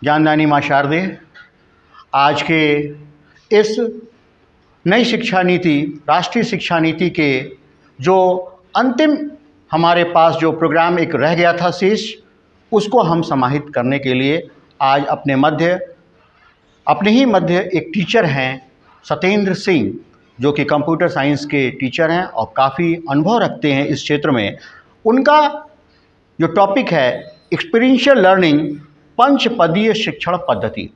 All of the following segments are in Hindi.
ज्ञानदानी माँ शारदे, आज के इस नई शिक्षा नीति, राष्ट्रीय शिक्षा नीति के जो अंतिम हमारे पास जो प्रोग्राम एक रह गया था शेष, उसको हम समाहित करने के लिए आज अपने ही मध्य एक टीचर हैं सत्येंद्र सिंह, जो कि कंप्यूटर साइंस के टीचर हैं और काफ़ी अनुभव रखते हैं इस क्षेत्र में। उनका जो टॉपिक है एक्सपीरियंशियल लर्निंग, पंचपदीय शिक्षण पद्धति।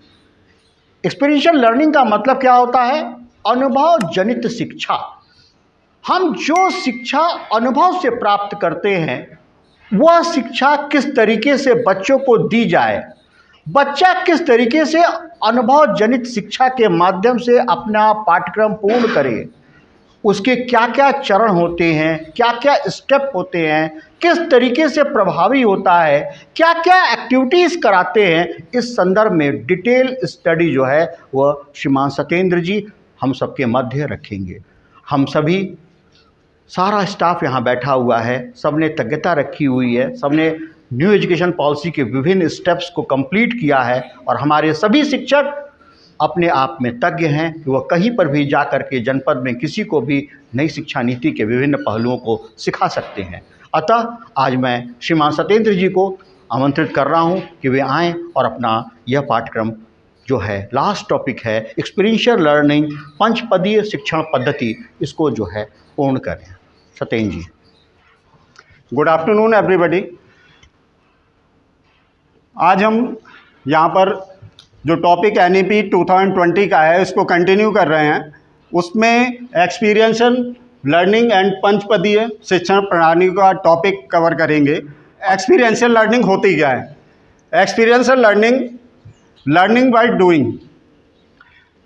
एक्सपीरियंशियल लर्निंग का मतलब क्या होता है? अनुभव जनित शिक्षा। हम जो शिक्षा अनुभव से प्राप्त करते हैं वह शिक्षा किस तरीके से बच्चों को दी जाए, बच्चा किस तरीके से अनुभव जनित शिक्षा के माध्यम से अपना पाठ्यक्रम पूर्ण करे, उसके क्या क्या चरण होते हैं, क्या क्या स्टेप होते हैं, किस तरीके से प्रभावी होता है, क्या क्या एक्टिविटीज़ कराते हैं, इस संदर्भ में डिटेल स्टडी जो है वह श्रीमान सत्येंद्र जी हम सबके मध्य रखेंगे। हम सभी सारा स्टाफ यहाँ बैठा हुआ है, सबने तज्ञता रखी हुई है, सबने न्यू एजुकेशन पॉलिसी के विभिन्न स्टेप्स को कंप्लीट किया है और हमारे सभी शिक्षक अपने आप में तज्ञ हैं कि वह कहीं पर भी जा कर के जनपद में किसी को भी नई शिक्षा नीति के विभिन्न पहलुओं को सिखा सकते हैं। अतः आज मैं श्रीमान सत्येंद्र जी को आमंत्रित कर रहा हूं कि वे आएँ और अपना यह पाठ्यक्रम जो है लास्ट टॉपिक है एक्सपीरियंशियल लर्निंग पंचपदीय शिक्षण पद्धति, इसको जो है पूर्ण करें। Satyendra ji. Good afternoon everybody. आज हम यहाँ पर जो टॉपिक NEP 2020 का है इसको कंटिन्यू कर रहे हैं। उसमें एक्सपीरियंशियल लर्निंग एंड पंचपदीय शिक्षण प्रणाली का टॉपिक कवर करेंगे। एक्सपीरियंशियल लर्निंग होती क्या है? Experiential learning by doing.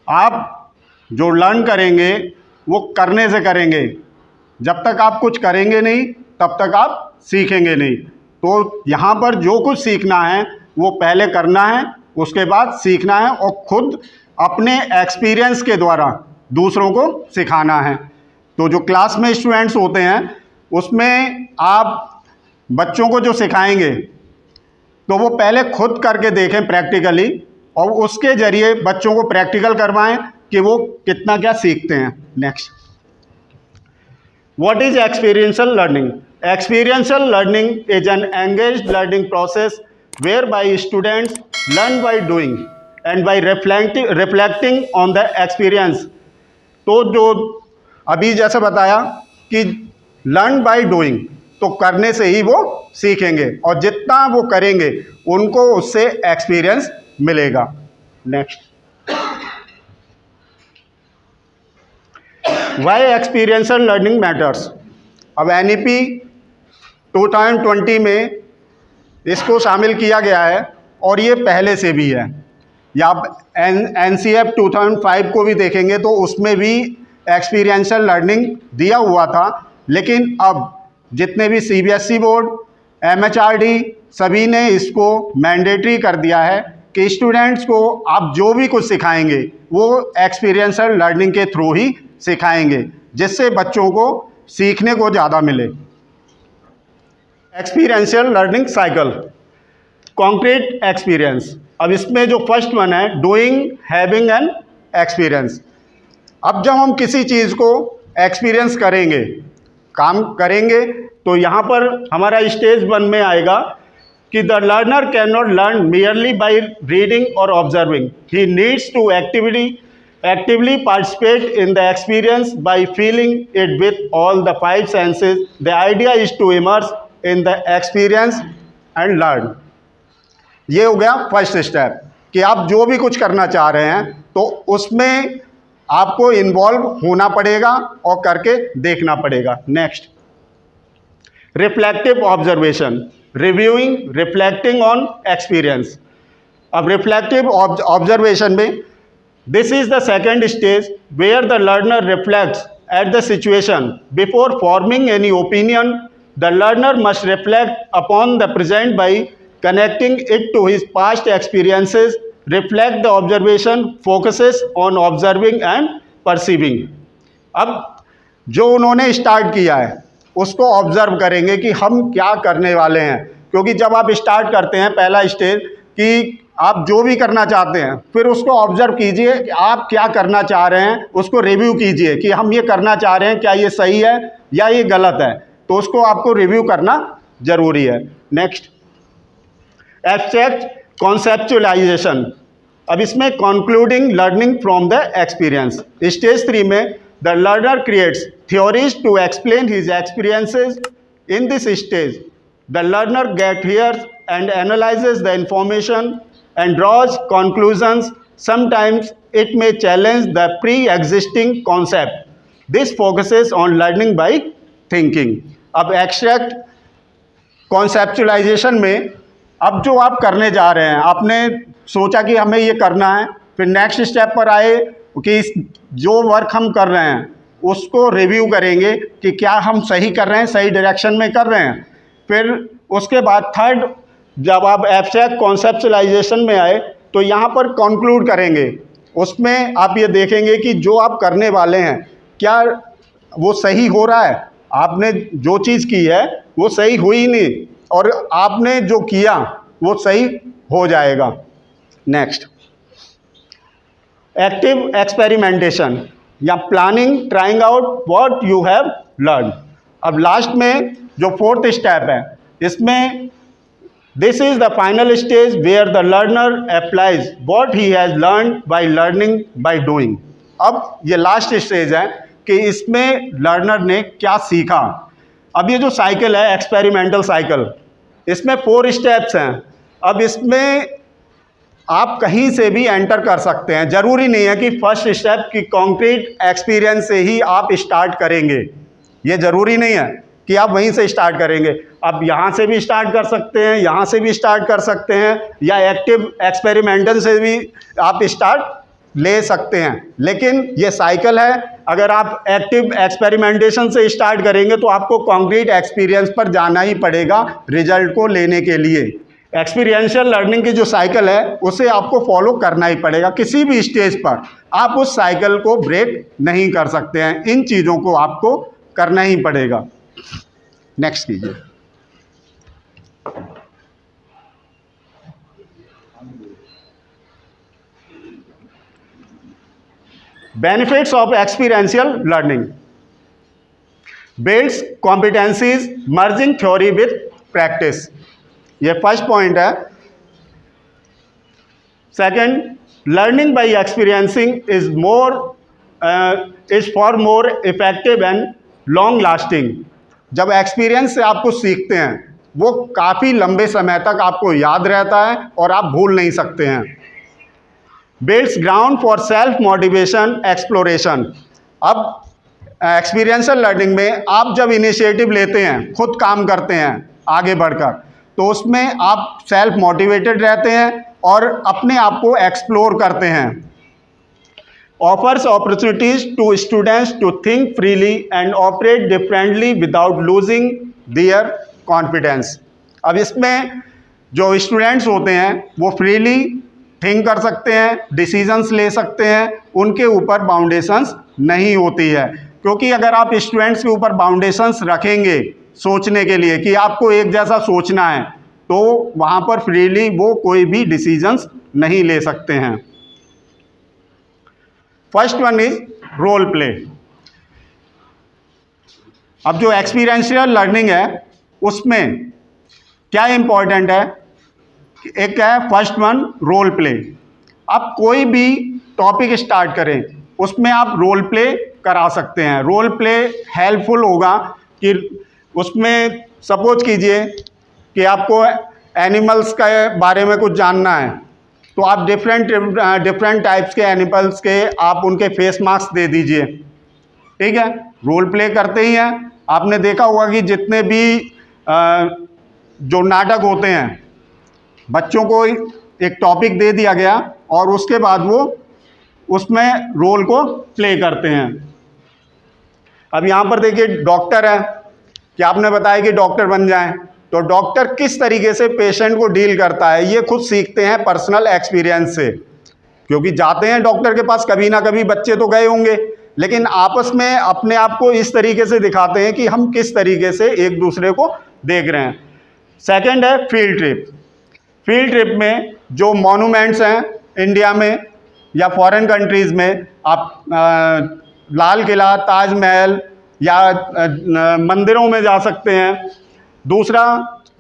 आप जो लर्न करेंगे वो करने से करेंगे। जब तक आप कुछ करेंगे नहीं तब तक आप सीखेंगे नहीं। तो यहाँ पर जो कुछ सीखना है वो पहले करना है, उसके बाद सीखना है और खुद अपने एक्सपीरियंस के द्वारा दूसरों को सिखाना है। तो जो क्लास में स्टूडेंट्स होते हैं उसमें आप बच्चों को जो सिखाएंगे तो वो पहले खुद करके देखें प्रैक्टिकली और उसके ज़रिए बच्चों को प्रैक्टिकल करवाएं कि वो कितना क्या सीखते हैं। Next, what is experiential learning? Experiential learning is an engaged learning process whereby students learn by doing and by reflecting on the experience। तो जो अभी जैसे बताया कि learn by doing, तो करने से ही वो सीखेंगे और जितना वो करेंगे उनको उससे एक्सपीरियंस मिलेगा। Next, why experiential learning matters. अब NEP 2020 में इसको शामिल किया गया है और ये पहले से भी है। या आप NCF 2005 को भी देखेंगे तो उसमें भी एक्सपीरियंशियल लर्निंग दिया हुआ था, लेकिन अब जितने भी CBSE बोर्ड, MHRD सभी ने इसको मैंडेटरी कर दिया है कि स्टूडेंट्स को आप जो भी कुछ सिखाएंगे वो एक्सपीरियंशियल लर्निंग के थ्रू ही सिखाएंगे, जिससे बच्चों को सीखने को ज़्यादा मिले। Experiential learning cycle, concrete experience. अब इसमें जो फर्स्ट वन है डूइंग, हैविंग एंड एक्सपीरियंस। अब जब हम किसी चीज़ को एक्सपीरियंस करेंगे, काम करेंगे, तो यहाँ पर हमारा स्टेज 1 में आएगा कि the learner can not learn merely by reading और observing, he needs to actively participate in the experience by feeling it with all the 5 senses. The idea is to immerse in the experience and learn। ये हो गया फर्स्ट स्टेप कि आप जो भी कुछ करना चाह रहे हैं तो उसमें आपको इन्वॉल्व होना पड़ेगा और करके देखना पड़ेगा। Next, reflective observation, reviewing, reflecting on experience. अब रिफ्लेक्टिव ऑब्जर्वेशन में this is the second stage where the learner reflects at the situation. Before forming any opinion, the learner must reflect upon the present by connecting it to his past experiences. Reflect the observation focuses on observing and perceiving। अब जो उन्होंने स्टार्ट किया है उसको ऑब्जर्व करेंगे कि हम क्या करने वाले हैं, क्योंकि जब आप स्टार्ट करते हैं पहला स्टेज कि आप जो भी करना चाहते हैं फिर उसको ऑब्जर्व कीजिए कि आप क्या करना चाह रहे हैं, उसको रिव्यू कीजिए कि हम ये करना चाह रहे हैं, क्या ये सही है या ये गलत है, तो उसको आपको रिव्यू करना ज़रूरी है। Next, abstract conceptualization. अब इसमें concluding learning from the experience. Stage 3 में the learner creates theories to explain his experiences. In this stage the learner gathers and analyzes the information and draws conclusions. Sometimes it may challenge the pre-existing concept. This focuses on learning by thinking. अब एक्सट्रैक्ट कॉन्सेप्चुलाइजेशन में अब जो आप करने जा रहे हैं, आपने सोचा कि हमें ये करना है, फिर नेक्स्ट स्टेप पर आए कि जो वर्क हम कर रहे हैं उसको रिव्यू करेंगे कि क्या हम सही कर रहे हैं, सही डायरेक्शन में कर रहे हैं। फिर उसके बाद थर्ड, जब आप एब्स्ट्रैक्ट कॉन्सेप्चुलाइजेशन में आए तो यहाँ पर कंक्लूड करेंगे। उसमें आप ये देखेंगे कि जो आप करने वाले हैं क्या वो सही हो रहा है, आपने जो चीज़ की है वो सही हुई नहीं, और आपने जो किया वो सही हो जाएगा। नेक्स्ट, एक्टिव एक्सपेरिमेंटेशन या planning, trying out what you have learn. अब लास्ट में जो फोर्थ स्टेप है, इसमें this is the final stage where the learner applies what he has learn by learning by doing. अब ये लास्ट स्टेज है कि इसमें लर्नर ने क्या सीखा। अब ये जो साइकिल है एक्सपेरिमेंटल साइकिल, इसमें 4 स्टेप्स हैं। अब इसमें आप कहीं से भी एंटर कर सकते हैं, ज़रूरी नहीं है कि फर्स्ट स्टेप की कॉन्क्रीट एक्सपीरियंस से ही आप स्टार्ट करेंगे, ये ज़रूरी नहीं है कि आप वहीं से स्टार्ट करेंगे। आप यहाँ से भी स्टार्ट कर सकते हैं, यहाँ से भी स्टार्ट कर सकते हैं, या एक्टिव एक्सपेरिमेंटल से भी आप स्टार्ट ले सकते हैं। लेकिन ये साइकिल है, अगर आप एक्टिव एक्सपेरिमेंटेशन से स्टार्ट करेंगे तो आपको कॉन्क्रीट एक्सपीरियंस पर जाना ही पड़ेगा रिजल्ट को लेने के लिए। एक्सपीरियंशियल लर्निंग की जो साइकिल है उसे आपको फॉलो करना ही पड़ेगा। किसी भी स्टेज पर आप उस साइकिल को ब्रेक नहीं कर सकते हैं, इन चीज़ों को आपको करना ही पड़ेगा। नेक्स्ट कीजिए। Benefits of experiential learning, builds competencies merging theory with practice, ये फर्स्ट पॉइंट है। Second, learning by experiencing is for more effective and long lasting. जब एक्सपीरियंस से आपको सीखते हैं वो काफ़ी लंबे समय तक आपको याद रहता है और आप भूल नहीं सकते हैं। Builds ground for self motivation exploration. अब एक्सपीरियंशियल लर्निंग में आप जब इनिशिएटिव लेते हैं, खुद काम करते हैं आगे बढ़कर, तो उसमें आप सेल्फ मोटिवेटेड रहते हैं और अपने आप को एक्सप्लोर करते हैं। Offers opportunities to students to think freely and operate differently without losing their confidence. अब इसमें जो स्टूडेंट्स होते हैं वो फ्रीली थिंक कर सकते हैं, डिसीजंस ले सकते हैं, उनके ऊपर बाउंडेशंस नहीं होती है। क्योंकि अगर आप स्टूडेंट्स के ऊपर बाउंडेशंस रखेंगे सोचने के लिए कि आपको एक जैसा सोचना है, तो वहाँ पर फ्रीली वो कोई भी डिसीजंस नहीं ले सकते हैं। First one is role play. अब जो एक्सपीरियंशियल लर्निंग है उसमें क्या इंपॉर्टेंट है, एक है फर्स्ट वन रोल प्ले। आप कोई भी टॉपिक स्टार्ट करें उसमें आप रोल प्ले करा सकते हैं। रोल प्ले हेल्पफुल होगा कि उसमें सपोज कीजिए कि आपको एनिमल्स के बारे में कुछ जानना है, तो आप डिफरेंट टाइप्स के एनिमल्स के आप उनके फेस मास्क दे दीजिए, ठीक है। रोल प्ले करते ही हैं। आपने देखा होगा कि जितने भी जो नाटक होते हैं, बच्चों को एक टॉपिक दे दिया गया और उसके बाद वो उसमें रोल को प्ले करते हैं। अब यहाँ पर देखिए डॉक्टर है कि आपने बताया कि डॉक्टर बन जाएं, तो डॉक्टर किस तरीके से पेशेंट को डील करता है ये खुद सीखते हैं पर्सनल एक्सपीरियंस से। क्योंकि जाते हैं डॉक्टर के पास, कभी ना कभी बच्चे तो गए होंगे, लेकिन आपस में अपने आप को इस तरीके से दिखाते हैं कि हम किस तरीके से एक दूसरे को देख रहे हैं। सेकंड है फील्ड ट्रिप। फील्ड ट्रिप में जो मॉन्यूमेंट्स हैं इंडिया में या फॉरेन कंट्रीज़ में, आप लाल किला, ताजमहल या मंदिरों में जा सकते हैं। दूसरा,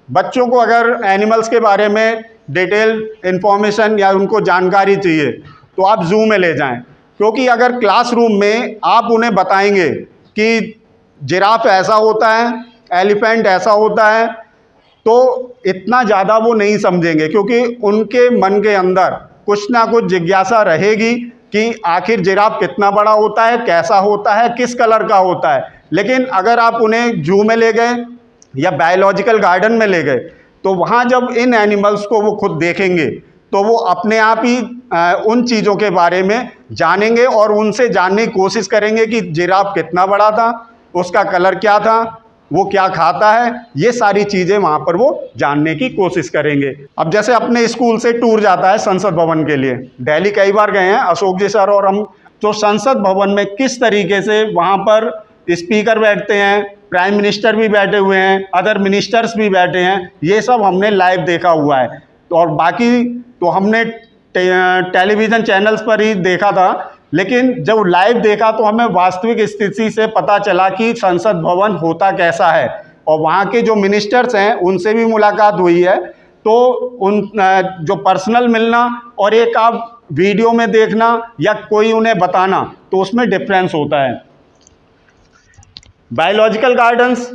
बच्चों को अगर एनिमल्स के बारे में डिटेल इंफॉर्मेशन या उनको जानकारी चाहिए तो आप ज़ू में ले जाएं, क्योंकि अगर क्लासरूम में आप उन्हें बताएंगे कि जिराफ ऐसा होता है, एलिफेंट ऐसा होता है, तो इतना ज़्यादा वो नहीं समझेंगे, क्योंकि उनके मन के अंदर कुछ ना कुछ जिज्ञासा रहेगी कि आखिर जिराफ कितना बड़ा होता है, कैसा होता है, किस कलर का होता है। लेकिन अगर आप उन्हें जू में ले गए या बायोलॉजिकल गार्डन में ले गए तो वहाँ जब इन एनिमल्स को वो खुद देखेंगे तो वो अपने आप ही उन चीज़ों के बारे में जानेंगे और उनसे जानने की कोशिश करेंगे कि जिराफ कितना बड़ा था, उसका कलर क्या था, वो क्या खाता है। ये सारी चीज़ें वहाँ पर वो जानने की कोशिश करेंगे। अब जैसे अपने स्कूल से टूर जाता है संसद भवन के लिए, दिल्ली कई बार गए हैं अशोक जी सर और हम, तो संसद भवन में किस तरीके से वहाँ पर स्पीकर बैठते हैं, प्राइम मिनिस्टर भी बैठे हुए हैं, अदर मिनिस्टर्स भी बैठे हैं, ये सब हमने लाइव देखा हुआ है। और बाकी तो हमने टेलीविज़न चैनल्स पर ही देखा था, लेकिन जब लाइव देखा तो हमें वास्तविक स्थिति से पता चला कि संसद भवन होता कैसा है। और वहाँ के जो मिनिस्टर्स हैं उनसे भी मुलाकात हुई है, तो उन जो पर्सनल मिलना और एक आप वीडियो में देखना या कोई उन्हें बताना, तो उसमें डिफरेंस होता है। Biological gardens,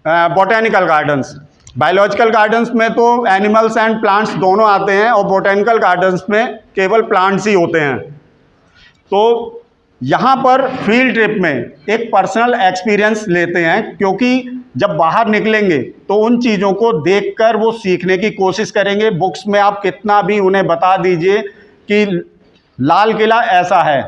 botanical gardens, biological gardens में तो एनिमल्स एंड प्लांट्स दोनों आते हैं और बोटेनिकल गार्डन्स में केवल प्लांट्स ही होते हैं। तो यहाँ पर फील्ड ट्रिप में एक पर्सनल एक्सपीरियंस लेते हैं, क्योंकि जब बाहर निकलेंगे तो उन चीज़ों को देखकर वो सीखने की कोशिश करेंगे। बुक्स में आप कितना भी उन्हें बता दीजिए कि लाल किला ऐसा है,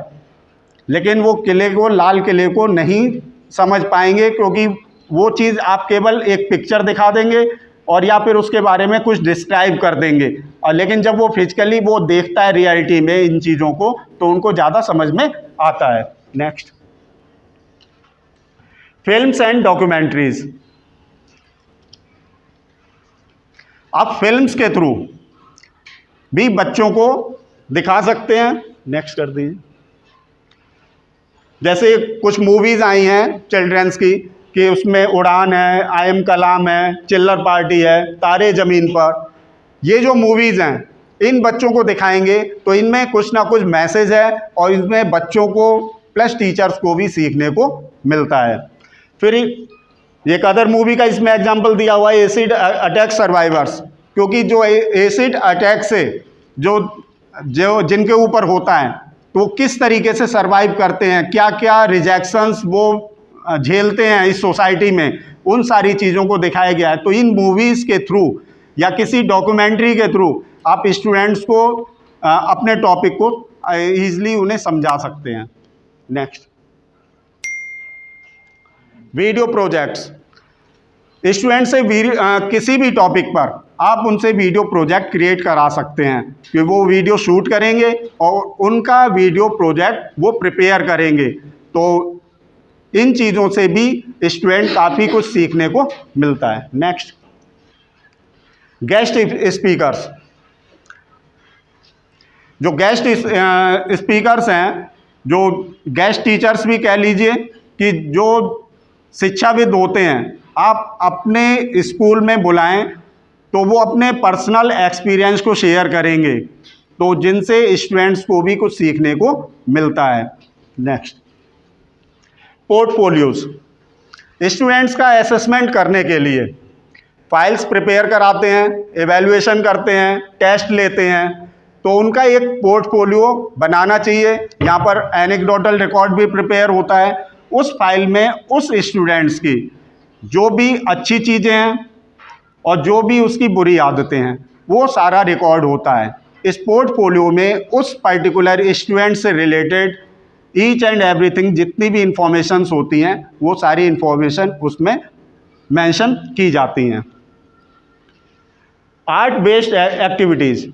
लेकिन वो लाल किले को नहीं समझ पाएंगे, क्योंकि वो चीज़ आप केवल एक पिक्चर दिखा देंगे और या फिर उसके बारे में कुछ डिस्क्राइब कर देंगे। और लेकिन जब वो फिजिकली वो देखता है रियलिटी में इन चीज़ों को, तो उनको ज़्यादा समझ में आता है। Next, films and documentaries. आप फिल्म्स के थ्रू भी बच्चों को दिखा सकते हैं। नेक्स्ट कर दीजिए। जैसे कुछ मूवीज़ आई हैं चिल्ड्रंस की, कि उसमें उड़ान है, आई एम कलाम है, चिल्लर पार्टी है, तारे ज़मीन पर, ये जो मूवीज़ हैं इन बच्चों को दिखाएंगे तो इनमें कुछ ना कुछ मैसेज है और इसमें बच्चों को प्लस टीचर्स को भी सीखने को मिलता है। फिर एक अदर मूवी का इसमें एग्जांपल दिया हुआ है, एसिड अटैक सर्वाइवर्स, क्योंकि जो एसिड अटैक से जो जिनके ऊपर होता है तो किस तरीके से सर्वाइव करते हैं, क्या क्या रिजेक्शंस वो झेलते हैं इस सोसाइटी में, उन सारी चीज़ों को दिखाया गया है। तो इन मूवीज़ के थ्रू या किसी डॉक्यूमेंट्री के थ्रू आप स्टूडेंट्स को अपने टॉपिक को ईजिली उन्हें समझा सकते हैं। Next, video projects. स्टूडेंट से किसी भी टॉपिक पर आप उनसे वीडियो प्रोजेक्ट क्रिएट करा सकते हैं, कि वो वीडियो शूट करेंगे और उनका वीडियो प्रोजेक्ट वो प्रिपेयर करेंगे। तो इन चीज़ों से भी स्टूडेंट काफ़ी कुछ सीखने को मिलता है। Next, guest speakers. जो गेस्ट स्पीकर्स हैं, जो गेस्ट टीचर्स भी कह लीजिए, कि जो शिक्षाविद होते हैं, आप अपने स्कूल में बुलाएं तो वो अपने पर्सनल एक्सपीरियंस को शेयर करेंगे, तो जिनसे स्टूडेंट्स को भी कुछ सीखने को मिलता है। Next, portfolios. स्टूडेंट्स का असेसमेंट करने के लिए फाइल्स प्रिपेयर कराते हैं, एवेल्युएशन करते हैं, टेस्ट लेते हैं, तो उनका एक पोर्टफोलियो बनाना चाहिए। यहाँ पर एनेक्डोटल रिकॉर्ड भी प्रिपेयर होता है। उस फाइल में उस स्टूडेंट्स की जो भी अच्छी चीज़ें हैं और जो भी उसकी बुरी आदतें हैं, वो सारा रिकॉर्ड होता है। इस पोर्टफोलियो में उस पर्टिकुलर स्टूडेंट से रिलेटेड ईच एंड एवरीथिंग जितनी भी इंफॉर्मेशंस होती हैं, वो सारी इंफॉर्मेशन उसमें मेंशन की जाती हैं। Art based activities.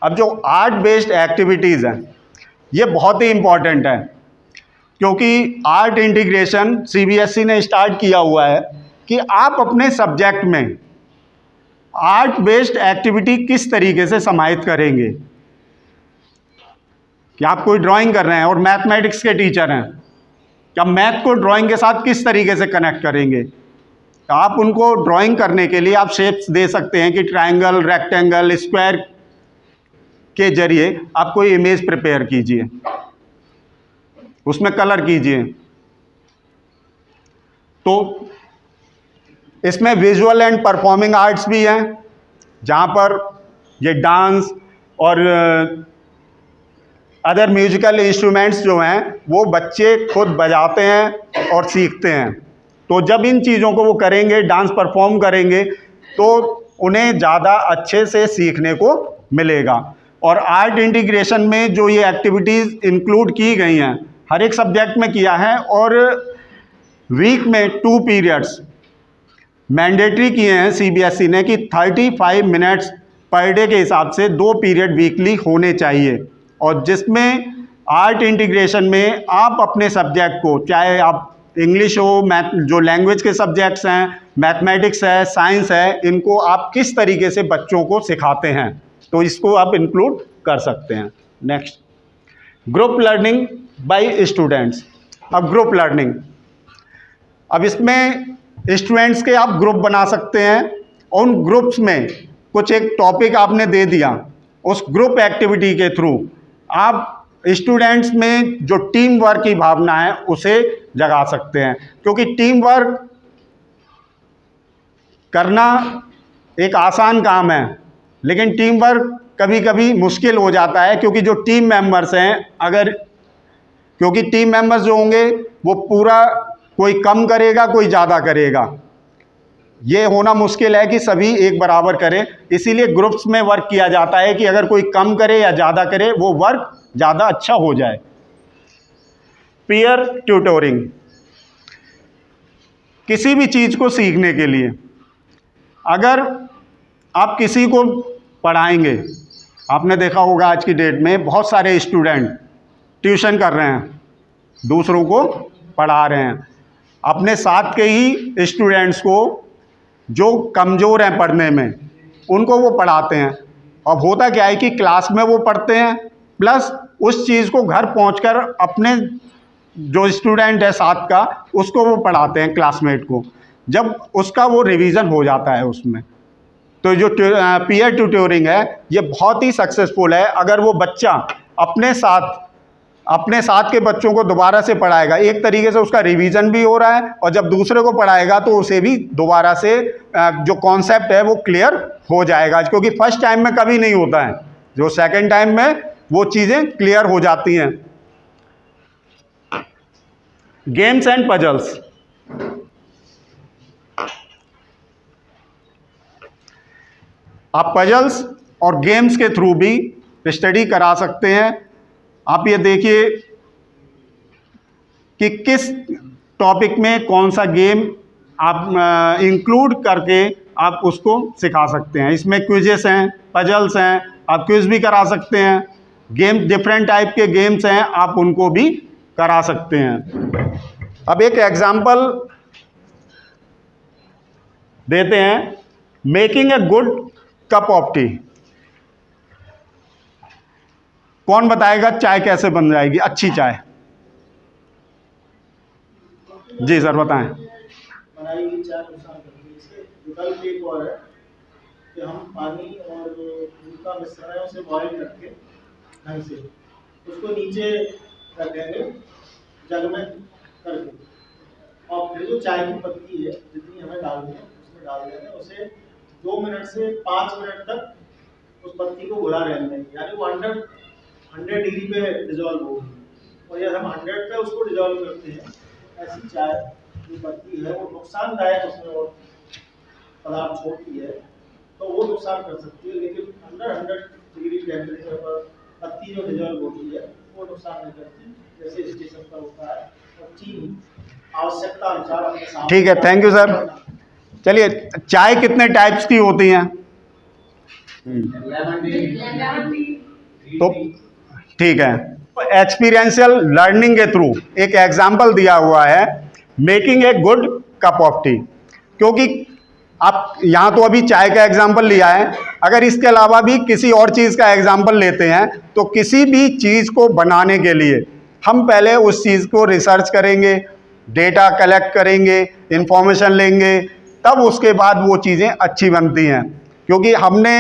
अब जो आर्ट बेस्ड एक्टिविटीज़ हैं ये बहुत ही इम्पॉर्टेंट है, क्योंकि आर्ट इंटीग्रेशन CBSE ने स्टार्ट किया हुआ है कि आप अपने सब्जेक्ट में आर्ट बेस्ड एक्टिविटी किस तरीके से समाहित करेंगे। कि आप कोई ड्राइंग कर रहे हैं और मैथमेटिक्स के टीचर हैं, क्या मैथ को ड्राइंग के साथ किस तरीके से कनेक्ट करेंगे। आप उनको ड्राइंग करने के लिए आप शेप्स दे सकते हैं कि ट्रायंगल, रेक्टेंगल, स्क्वायर के जरिए आप कोई इमेज प्रिपेयर कीजिए, उसमें कलर कीजिए। तो इसमें विजुअल एंड परफॉर्मिंग आर्ट्स भी हैं, जहाँ पर ये डांस और अदर म्यूजिकल इंस्ट्रूमेंट्स जो हैं वो बच्चे खुद बजाते हैं और सीखते हैं। तो जब इन चीज़ों को वो करेंगे, डांस परफॉर्म करेंगे, तो उन्हें ज़्यादा अच्छे से सीखने को मिलेगा। और आर्ट इंटीग्रेशन में जो ये एक्टिविटीज़ इंक्लूड की गई हैं, हर एक सब्जेक्ट में किया है, और वीक में 2 पीरियड्स मैंडेटरी किए हैं सीबीएसई ने कि 35 मिनट्स पर डे के हिसाब से 2 पीरियड वीकली होने चाहिए। और जिसमें आर्ट इंटीग्रेशन में आप अपने सब्जेक्ट को, चाहे आप इंग्लिश हो, मैथ जो लैंग्वेज के सब्जेक्ट्स हैं, मैथमेटिक्स है, साइंस है, इनको आप किस तरीके से बच्चों को सिखाते हैं, तो इसको आप इंक्लूड कर सकते हैं। Next, group learning by students. अब ग्रुप लर्निंग, अब इसमें स्टूडेंट्स के आप ग्रुप बना सकते हैं और उन ग्रुप्स में कुछ एक टॉपिक आपने दे दिया, उस ग्रुप एक्टिविटी के थ्रू आप स्टूडेंट्स में जो टीम वर्क की भावना है उसे जगा सकते हैं। क्योंकि टीम वर्क करना एक आसान काम है, लेकिन टीम वर्क कभी कभी मुश्किल हो जाता है, क्योंकि जो टीम मेंबर्स हैं, क्योंकि टीम मेंबर्स जो होंगे वो पूरा, कोई कम करेगा, कोई ज़्यादा करेगा, ये होना मुश्किल है कि सभी एक बराबर करें। इसीलिए ग्रुप्स में वर्क किया जाता है कि अगर कोई कम करे या ज़्यादा करे, वो वर्क ज़्यादा अच्छा हो जाए। पीयर ट्यूटोरिंग, किसी भी चीज़ को सीखने के लिए अगर आप किसी को पढ़ाएंगे, आपने देखा होगा आज की डेट में बहुत सारे स्टूडेंट ट्यूशन कर रहे हैं, दूसरों को पढ़ा रहे हैं। अपने साथ के ही स्टूडेंट्स को जो कमज़ोर हैं पढ़ने में, उनको वो पढ़ाते हैं। अब होता क्या है कि क्लास में वो पढ़ते हैं, प्लस उस चीज़ को घर पहुंचकर अपने जो स्टूडेंट है साथ का, उसको वो पढ़ाते हैं, क्लासमेट को। जब उसका वो रिवीजन हो जाता है उसमें, तो जो पीयर ट्यूटोरिंग है ये बहुत ही सक्सेसफुल है। अगर वो बच्चा अपने साथ के बच्चों को दोबारा से पढ़ाएगा, एक तरीके से उसका रिवीजन भी हो रहा है, और जब दूसरे को पढ़ाएगा तो उसे भी दोबारा से जो कॉन्सेप्ट है वो क्लियर हो जाएगा। क्योंकि फर्स्ट टाइम में कभी नहीं होता है, जो सेकंड टाइम में वो चीज़ें क्लियर हो जाती हैं। गेम्स एंड पजल्स, आप पजल्स और गेम्स के थ्रू भी स्टडी करा सकते हैं। आप ये देखिए कि किस टॉपिक में कौन सा गेम आप इंक्लूड करके आप उसको सिखा सकते हैं। इसमें क्विजेस हैं, पजल्स हैं, आप क्विज भी करा सकते हैं। गेम, डिफरेंट टाइप के गेम्स हैं, आप उनको भी करा सकते हैं। अब एक एग्जाम्पल देते हैं, making a good cup of T. कौन बताएगा चाय कैसे बन जाएगी, अच्छी चाय? जी सर बताएं। बनाई हुई चाय नुकसान करती है। इसके विकल्प एक और है कि हम पानी और दूध का मिश्रण है उसे बॉईल करके ढंग से उसको नीचे रख देंगे जग में करके, और फिर जो चाय की पत्ती है जितनी हमें डालनी है उसमें डाल देंगे। उसे 2 मिनट से 5 मिनट तक उस पत्ती को घुला रहने देंगे, यानी वो 100 डिग्री पे डिजॉल्व होगी। और जब हम 100 पे उसको डिजॉल्व करते हैं, ऐसी चाय जो पत्ती है वो नुकसानदायक उसमें और पदार्थ छोड़ती है, तो वो नुकसान कर सकती है। लेकिन अंडर 100 डिग्री टेम्परेचर पर पत्ती जो डिजॉल्व होती है वो नुकसान नहीं करती, जैसे स्टेशन पर होता है। और चीनी आवश्यकता अनुसार अपने साथ। ठीक है, थैंक यू सर। चलिए, चाय कितने टाइप्स की होती हैं? तो ठीक है, एक्सपीरियंशियल लर्निंग के थ्रू एक एग्जाम्पल दिया हुआ है, making a good cup of T. क्योंकि आप यहाँ तो अभी चाय का एग्जाम्पल लिया है, अगर इसके अलावा भी किसी और चीज़ का एग्जाम्पल लेते हैं तो किसी भी चीज़ को बनाने के लिए हम पहले उस चीज़ को रिसर्च करेंगे, डेटा कलेक्ट करेंगे, इंफॉर्मेशन लेंगे, तब उसके बाद वो चीज़ें अच्छी बनती हैं। क्योंकि हमने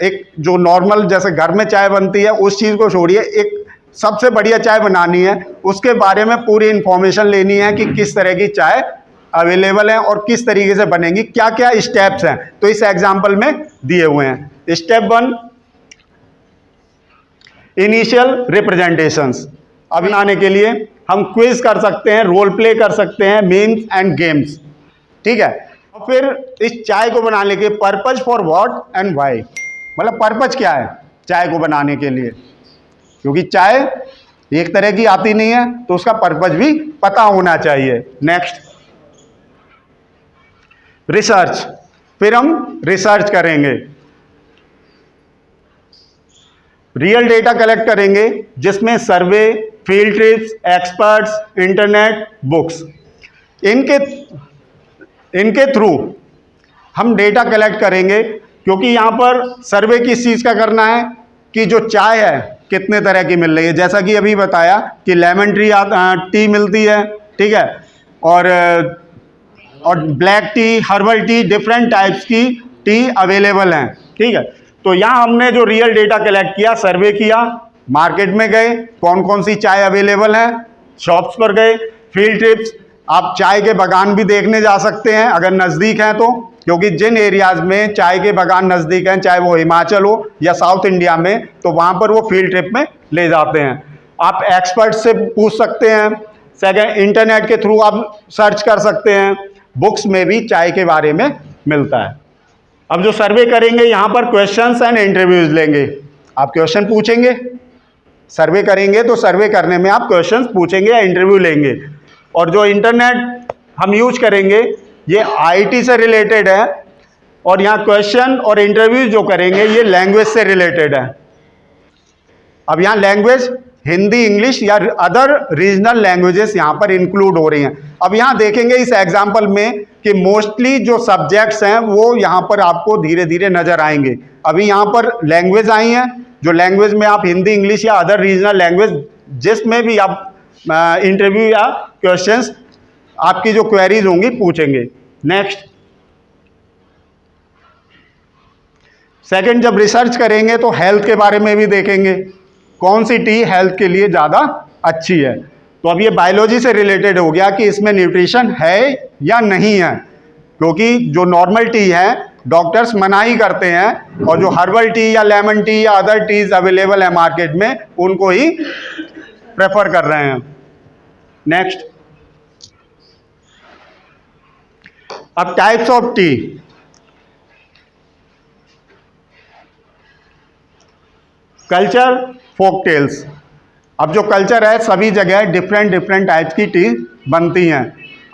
एक जो नॉर्मल जैसे घर में चाय बनती है उस चीज़ को छोड़िए, एक सबसे बढ़िया चाय बनानी है, उसके बारे में पूरी इंफॉर्मेशन लेनी है कि किस तरह की चाय अवेलेबल है और किस तरीके से बनेंगी, क्या क्या स्टेप्स हैं। तो इस एग्जाम्पल में दिए हुए हैं। Step 1, initial representations. अभी आने के लिए हम क्विज कर सकते हैं, रोल प्ले कर सकते हैं, मीम्स एंड गेम्स, ठीक है। और फिर इस चाय को बनाने के purpose for what and why, मतलब पर्पज क्या है चाय को बनाने के लिए, क्योंकि चाय एक तरह की आती नहीं है तो उसका पर्पज भी पता होना चाहिए। Next, research. फिर हम रिसर्च करेंगे, रियल डेटा कलेक्ट करेंगे जिसमें survey, field trips, experts, internet, books, इनके थ्रू हम डेटा कलेक्ट करेंगे। क्योंकि यहाँ पर सर्वे किस चीज़ का करना है कि जो चाय है कितने तरह की मिल रही है, जैसा कि अभी बताया कि लेमन टी मिलती है, ठीक है, और black T, herbal tea, different types की टी अवेलेबल हैं, ठीक है। तो यहाँ हमने जो रियल डेटा कलेक्ट किया, सर्वे किया, मार्केट में गए, कौन कौन सी चाय अवेलेबल है, शॉप्स पर गए, फील्ड ट्रिप्स, आप चाय के बागान भी देखने जा सकते हैं अगर नज़दीक हैं तो, क्योंकि जिन एरियाज़ में चाय के बागान नज़दीक हैं, चाहे वो हिमाचल हो या साउथ इंडिया में, तो वहाँ पर वो फील्ड ट्रिप में ले जाते हैं। आप एक्सपर्ट से पूछ सकते हैं। सेकंड, इंटरनेट के थ्रू आप सर्च कर सकते हैं, बुक्स में भी चाय के बारे में मिलता है। अब जो सर्वे करेंगे यहाँ पर क्वेश्चंस एंड इंटरव्यूज लेंगे, आप क्वेश्चन पूछेंगे, सर्वे करेंगे तो सर्वे करने में आप क्वेश्चंस पूछेंगे या इंटरव्यू लेंगे। और जो इंटरनेट हम यूज करेंगे ये आईटी से रिलेटेड है, और यहाँ क्वेश्चन और इंटरव्यू जो करेंगे ये लैंग्वेज से रिलेटेड है। अब यहाँ लैंग्वेज हिंदी, इंग्लिश या अदर रीजनल लैंग्वेजेस यहाँ पर इंक्लूड हो रही हैं। अब यहाँ देखेंगे इस एग्जाम्पल में कि मोस्टली जो सब्जेक्ट्स हैं वो यहाँ पर आपको धीरे धीरे नजर आएंगे। अभी यहाँ पर लैंग्वेज आई हैं, जो लैंग्वेज में आप हिंदी, इंग्लिश या अदर रीजनल लैंग्वेज जिसमें भी आप इंटरव्यू या क्वेश्चंस आपकी जो क्वेरीज होंगी पूछेंगे। नेक्स्ट, सेकंड, जब रिसर्च करेंगे तो हेल्थ के बारे में भी देखेंगे, कौन सी टी हेल्थ के लिए ज़्यादा अच्छी है। तो अब ये बायोलॉजी से रिलेटेड हो गया कि इसमें न्यूट्रिशन है या नहीं है, क्योंकि जो नॉर्मल टी है डॉक्टर्स मना ही करते हैं, और जो हर्बल टी या लेमन टी या अदर टीज अवेलेबल है मार्केट में उनको ही प्रेफर कर रहे हैं। नेक्स्ट, अब types of tea. Culture, folk tales. अब जो कल्चर है सभी जगह डिफरेंट टाइप्स की टी बनती हैं।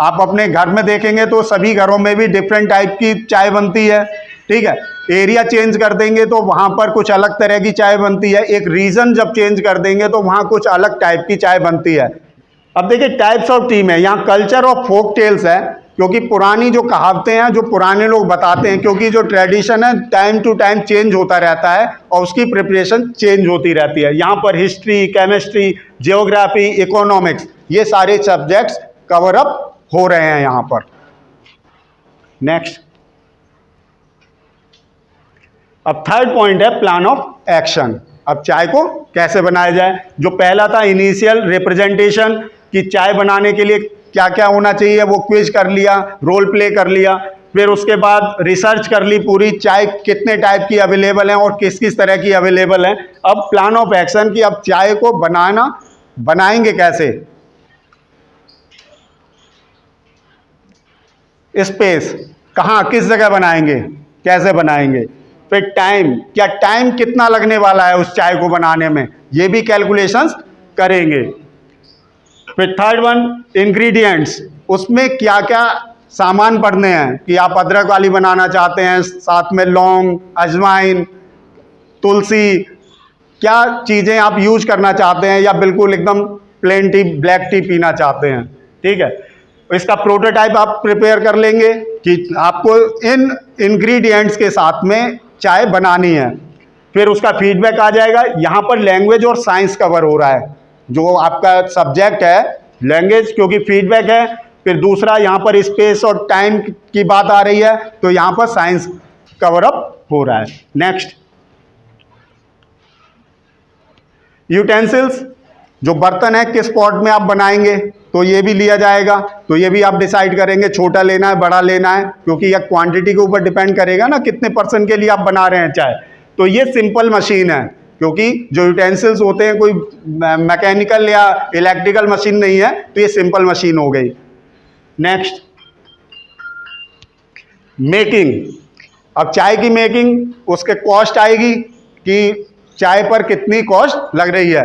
आप अपने घर में देखेंगे तो सभी घरों में भी डिफरेंट टाइप की चाय बनती है, ठीक है। एरिया चेंज कर देंगे तो वहाँ पर कुछ अलग तरह की चाय बनती है, एक रीजन जब चेंज कर देंगे तो वहाँ कुछ अलग टाइप की चाय बनती है। अब देखिए टाइप्स ऑफ टी में यहाँ कल्चर और फोक टेल्स है, क्योंकि पुरानी जो कहावतें हैं जो पुराने लोग बताते हैं, क्योंकि जो ट्रेडिशन है टाइम टू टाइम चेंज होता रहता है और उसकी प्रिपरेशन चेंज होती रहती है। यहाँ पर हिस्ट्री, केमिस्ट्री, जियोग्राफी, इकोनॉमिक्स, ये सारे सब्जेक्ट्स कवर अप हो रहे हैं यहाँ पर। नेक्स्ट, अब थर्ड पॉइंट है प्लान ऑफ एक्शन। अब चाय को कैसे बनाया जाए। जो पहला था इनिशियल रिप्रेजेंटेशन, कि चाय बनाने के लिए क्या क्या होना चाहिए, वो क्विज कर लिया, रोल प्ले कर लिया। फिर उसके बाद रिसर्च कर ली पूरी, चाय कितने टाइप की अवेलेबल है और किस किस तरह की अवेलेबल है। अब प्लान ऑफ एक्शन कि अब चाय को बनाएंगे कैसे। स्पेस, कहाँ किस जगह बनाएंगे, कैसे बनाएंगे। फिर टाइम, क्या टाइम कितना लगने वाला है उस चाय को बनाने में, ये भी कैलकुलेशंस करेंगे। फिर थर्ड वन, इंग्रेडिएंट्स, उसमें क्या क्या सामान पड़ने हैं, कि आप अदरक वाली बनाना चाहते हैं, साथ में लौंग, अजवाइन, तुलसी, क्या चीज़ें आप यूज करना चाहते हैं, या बिल्कुल एकदम प्लेन टी, ब्लैक टी पीना चाहते हैं, ठीक है। इसका प्रोटोटाइप आप प्रिपेयर कर लेंगे, कि आपको इन इंग्रेडिएंट्स के साथ में चाय बनानी है। फिर उसका फीडबैक आ जाएगा। यहाँ पर लैंग्वेज और साइंस कवर हो रहा है, जो आपका सब्जेक्ट है लैंग्वेज, क्योंकि फीडबैक है। फिर दूसरा यहाँ पर स्पेस और टाइम की बात आ रही है, तो यहाँ पर साइंस कवर अप हो रहा है। नेक्स्ट, यूटेंसिल्स, जो बर्तन है किस पॉट में आप बनाएंगे, तो ये भी लिया जाएगा। तो ये भी आप डिसाइड करेंगे छोटा लेना है बड़ा लेना है, क्योंकि यह क्वांटिटी के ऊपर डिपेंड करेगा ना कितने पर्सन के लिए आप बना रहे हैं चाय। तो ये सिंपल मशीन है, क्योंकि जो यूटेंसिल्स होते हैं कोई मैकेनिकल या इलेक्ट्रिकल मशीन नहीं है, तो ये सिंपल मशीन हो गई। Next, making. अब चाय की मेकिंग, उसके कॉस्ट आएगी कि चाय पर कितनी कॉस्ट लग रही है।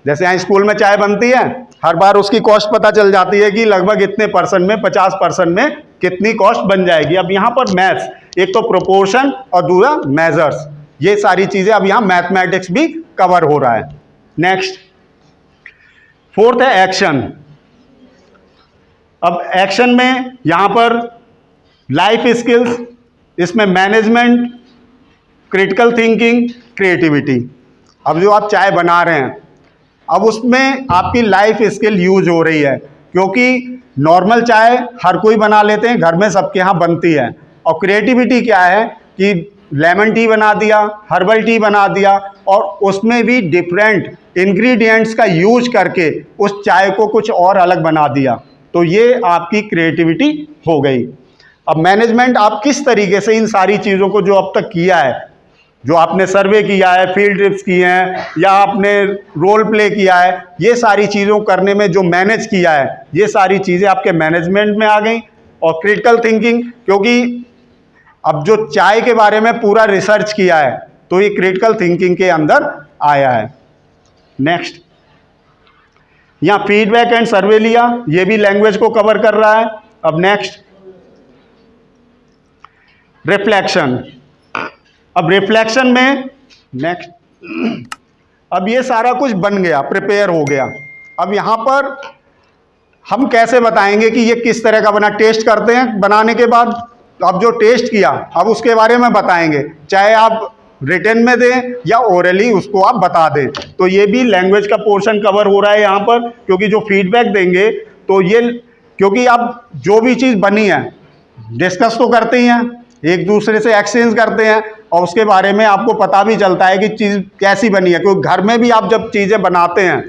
जैसे यहाँ स्कूल में चाय बनती है, हर बार उसकी कॉस्ट पता चल जाती है कि लगभग इतने परसेंट में 50% में कितनी कॉस्ट बन जाएगी। अब यहाँ पर मैथ्स, एक तो प्रोपोर्शन और दूसरा मेजर्स, ये सारी चीज़ें अब यहाँ मैथमेटिक्स भी कवर हो रहा है। नेक्स्ट, फोर्थ है एक्शन। अब एक्शन में यहाँ पर लाइफ स्किल्स, इसमें मैनेजमेंट, क्रिटिकल थिंकिंग, क्रिएटिविटी। अब जो आप चाय बना रहे हैं, अब उसमें आपकी लाइफ स्किल यूज हो रही है, क्योंकि नॉर्मल चाय हर कोई बना लेते हैं, घर में सबके यहाँ बनती है। और क्रिएटिविटी क्या है कि लेमन टी बना दिया, हर्बल टी बना दिया, और उसमें भी डिफरेंट इंग्रेडिएंट्स का यूज करके उस चाय को कुछ और अलग बना दिया। तो ये आपकी क्रिएटिविटी हो गई। अब मैनेजमेंट, आप किस तरीके से इन सारी चीज़ों को जो अब तक किया है, जो आपने सर्वे किया है, फील्ड ट्रिप्स किए हैं, या आपने रोल प्ले किया है, ये सारी चीज़ों करने में जो मैनेज किया है, ये सारी चीज़ें आपके मैनेजमेंट में आ गई। और क्रिटिकल थिंकिंग, क्योंकि अब जो चाय के बारे में पूरा रिसर्च किया है, तो ये क्रिटिकल थिंकिंग के अंदर आया है। नेक्स्ट, यहाँ फीडबैक एंड सर्वे लिया, ये भी लैंग्वेज को कवर कर रहा है। अब नेक्स्ट, रिफ्लेक्शन। अब रिफ्लेक्शन में नेक्स्ट, अब ये सारा कुछ बन गया, प्रिपेयर हो गया। अब यहाँ पर हम कैसे बताएंगे कि ये किस तरह का बना। टेस्ट करते हैं बनाने के बाद, अब जो टेस्ट किया अब उसके बारे में बताएंगे, चाहे आप रिटन में दें या ओरली उसको आप बता दें। तो ये भी लैंग्वेज का पोर्शन कवर हो रहा है यहाँ पर, क्योंकि जो फीडबैक देंगे तो ये, क्योंकि आप जो भी चीज़ बनी है डिस्कस तो करते ही हैं, एक दूसरे से एक्सचेंज करते हैं, और उसके बारे में आपको पता भी चलता है कि चीज़ कैसी बनी है। क्योंकि घर में भी आप जब चीज़ें बनाते हैं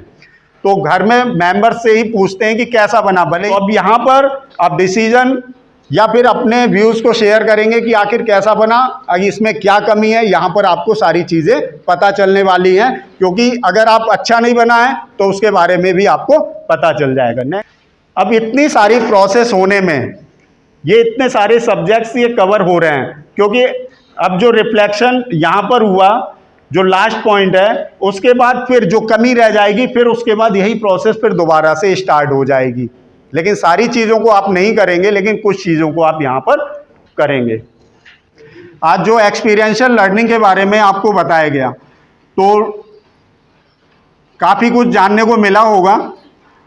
तो घर में मेंबर्स से ही पूछते हैं कि कैसा बना। भले तो अब यहाँ पर आप डिसीजन या फिर अपने व्यूज़ को शेयर करेंगे कि आखिर कैसा बना, इसमें क्या कमी है, यहाँ पर आपको सारी चीज़ें पता चलने वाली हैं। क्योंकि अगर आप अच्छा नहीं बना है तो उसके बारे में भी आपको पता चल जाएगा। अब इतनी सारी प्रोसेस होने में, ये इतने सारे सब्जेक्ट्स ये कवर हो रहे हैं, क्योंकि अब जो रिफ्लेक्शन यहाँ पर हुआ, जो लास्ट पॉइंट है, उसके बाद फिर जो कमी रह जाएगी, फिर उसके बाद यही प्रोसेस फिर दोबारा से स्टार्ट हो जाएगी। लेकिन सारी चीज़ों को आप नहीं करेंगे, लेकिन कुछ चीज़ों को आप यहाँ पर करेंगे। आज जो एक्सपीरियंशियल लर्निंग के बारे में आपको बताया गया, तो काफ़ी कुछ जानने को मिला होगा,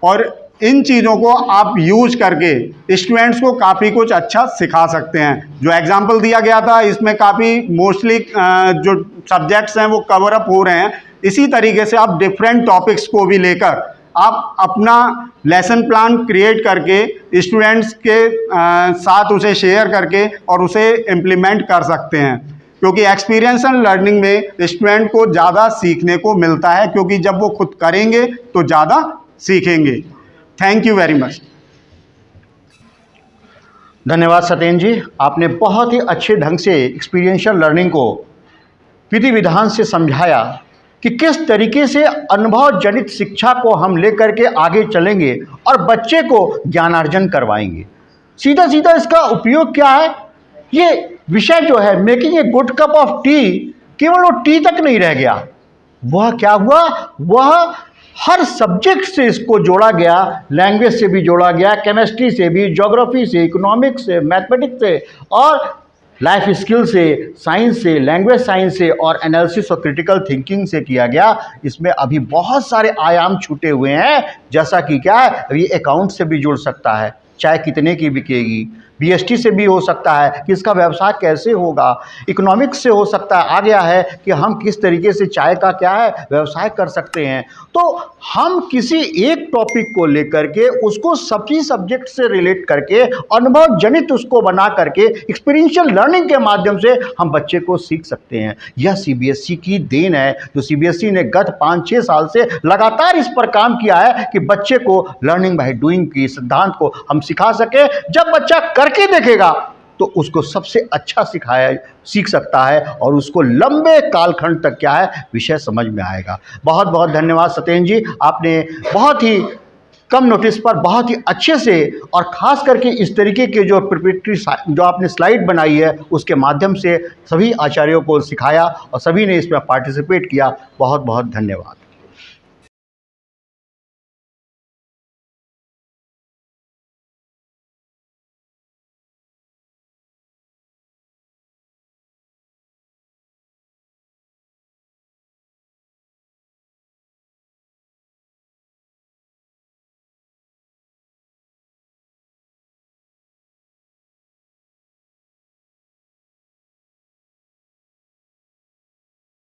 और इन चीज़ों को आप यूज करके स्टूडेंट्स को काफ़ी कुछ अच्छा सिखा सकते हैं। जो एग्जाम्पल दिया गया था, इसमें काफ़ी मोस्टली जो सब्जेक्ट्स हैं वो कवर अप हो रहे हैं। इसी तरीके से आप डिफरेंट टॉपिक्स को भी लेकर आप अपना लेसन प्लान क्रिएट करके स्टूडेंट्स के साथ उसे शेयर करके और उसे इम्प्लीमेंट कर सकते हैं। क्योंकि एक्सपीरियंशियल लर्निंग में स्टूडेंट को ज़्यादा सीखने को मिलता है, क्योंकि जब वो खुद करेंगे तो ज़्यादा सीखेंगे। Thank you very much. धन्यवाद सत्येंद्र जी, आपने बहुत ही अच्छे ढंग से एक्सपीरियंशियल लर्निंग को विधि विधान से समझाया कि किस तरीके से अनुभव जनित शिक्षा को हम लेकर के आगे चलेंगे और बच्चे को ज्ञानार्जन करवाएंगे। सीधा सीधा इसका उपयोग क्या है, ये विषय जो है making a good cup of T, केवल वो टी तक नहीं रह गया, वह क्या हुआ, वह हर सब्जेक्ट से इसको जोड़ा गया, लैंग्वेज से भी जोड़ा गया, केमिस्ट्री से भी, ज्योग्राफी से, इकोनॉमिक्स से, मैथमेटिक्स से, और लाइफ स्किल से, साइंस से, लैंग्वेज साइंस से, और एनालिसिस और क्रिटिकल थिंकिंग से किया गया। इसमें अभी बहुत सारे आयाम छूटे हुए हैं, जैसा कि क्या है, ये अकाउंट से भी जुड़ सकता है, चाय कितने की बिकेगी, बीएसटी से भी हो सकता है कि इसका व्यवसाय कैसे होगा, इकोनॉमिक्स से हो सकता है, आ गया है कि हम किस तरीके से चाय का क्या है व्यवसाय कर सकते हैं। तो हम किसी एक टॉपिक को लेकर के उसको सभी सब्जेक्ट से रिलेट करके अनुभव जनित उसको बना करके एक्सपीरियंशियल लर्निंग के माध्यम से हम बच्चे को सीख सकते हैं। यह सीबीएसई की देन है, जो सीबीएसई ने गत 5-6 साल से लगातार इस पर काम किया है कि बच्चे को लर्निंग बाय डूइंग की सिद्धांत को हम सिखा सके। जब बच्चा करके देखेगा तो उसको सबसे अच्छा सीख सकता है और उसको लंबे कालखंड तक क्या है विषय समझ में आएगा। बहुत बहुत धन्यवाद सत्येंद्र जी, आपने बहुत ही कम नोटिस पर बहुत ही अच्छे से और ख़ास करके इस तरीके के जो प्रिपरेटरी जो आपने स्लाइड बनाई है उसके माध्यम से सभी आचार्यों को सिखाया और सभी ने इसमें पार्टिसिपेट किया। बहुत बहुत धन्यवाद।